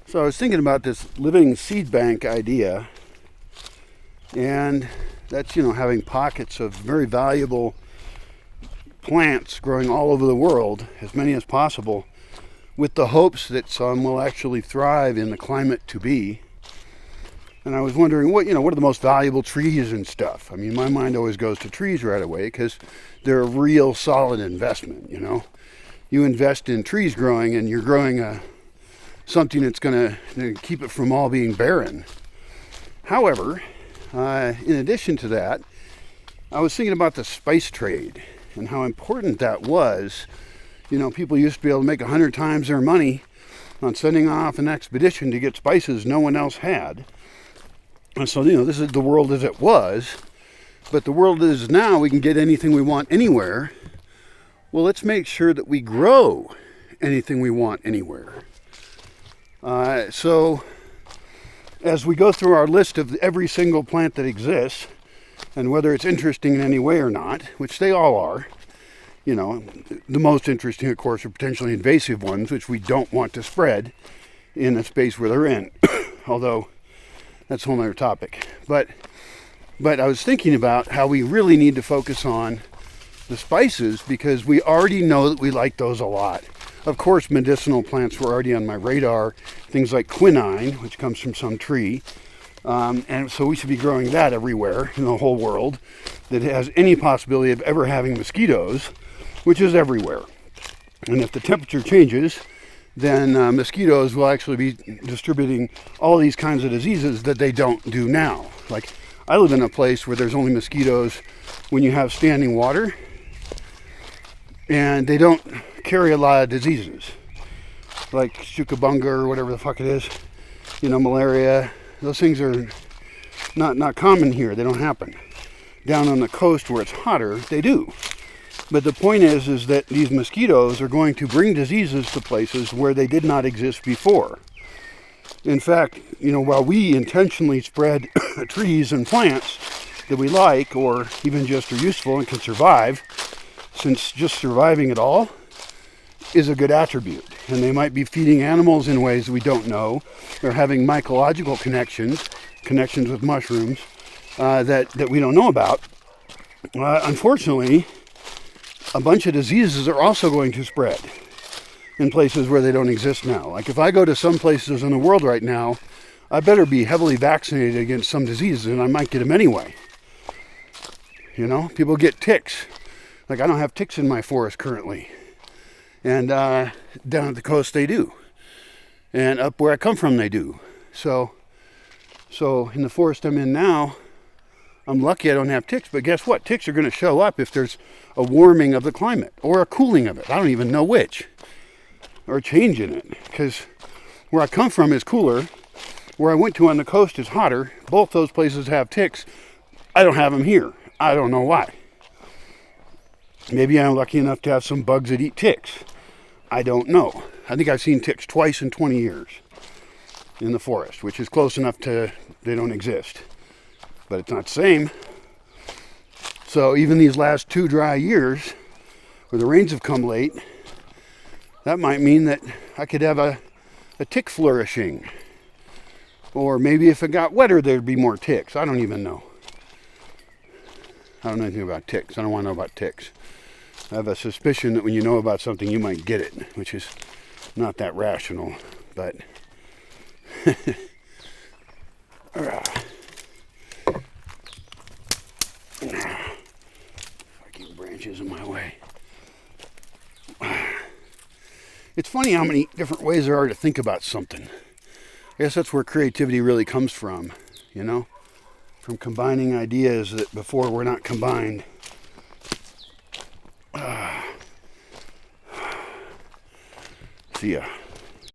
So I was thinking about this living seed bank idea, and that's, having pockets of very valuable plants growing all over the world, as many as possible, with the hopes that some will actually thrive in the climate to be. And I was wondering, what are the most valuable trees and stuff? I mean, my mind always goes to trees right away because they're a real solid investment, You invest in trees growing, and you're growing something that's going to keep it from all being barren. However, in addition to that, I was thinking about the spice trade and how important that was. People used to be able to make 100 times their money on sending off an expedition to get spices no one else had. And so, this is the world as it was. But the world is now, we can get anything we want anywhere. Well, let's make sure that we grow anything we want anywhere. So, as we go through our list of every single plant that exists, and whether it's interesting in any way or not, which they all are, the most interesting, of course, are potentially invasive ones, which we don't want to spread in the space where they're in. Although, that's a whole other topic. But I was thinking about how we really need to focus on the spices, because we already know that we like those a lot. Of course, medicinal plants were already on my radar. Things like quinine, which comes from some tree. And so we should be growing that everywhere in the whole world that has any possibility of ever having mosquitoes, which is everywhere. And if the temperature changes, then mosquitoes will actually be distributing all these kinds of diseases that they don't do now. Like, I live in a place where there's only mosquitoes when you have standing water, and they don't carry a lot of diseases, like shukabunga or whatever the fuck it is, malaria. Those things are not common here. They don't happen. Down on the coast where it's hotter, they do. But the point is that these mosquitoes are going to bring diseases to places where they did not exist before. In fact, while we intentionally spread trees and plants that we like, or even just are useful and can survive, since just surviving at all is a good attribute. And they might be feeding animals in ways we don't know, or having mycological connections with mushrooms that we don't know about. Unfortunately, a bunch of diseases are also going to spread in places where they don't exist now. Like, if I go to some places in the world right now, I better be heavily vaccinated against some diseases, and I might get them anyway. People get ticks. Like, I don't have ticks in my forest currently. And down at the coast they do. And up where I come from they do. So in the forest I'm in now, I'm lucky I don't have ticks. But guess what? Ticks are going to show up if there's a warming of the climate or a cooling of it. I don't even know which. Or a change in it. Because where I come from is cooler. Where I went to on the coast is hotter. Both those places have ticks. I don't have them here. I don't know why. Maybe I'm lucky enough to have some bugs that eat ticks. I don't know. I think I've seen ticks twice in 20 years in the forest, which is close enough to they don't exist. But it's not the same. So even these last 2 dry years, where the rains have come late, that might mean that I could have a tick flourishing. Or maybe if it got wetter, there'd be more ticks. I don't even know. I don't know anything about ticks. I don't want to know about ticks. I have a suspicion that when you know about something, you might get it, which is not that rational, but fucking branches in my way. It's funny how many different ways there are to think about something. I guess that's where creativity really comes from, from combining ideas that before were not combined. See ya.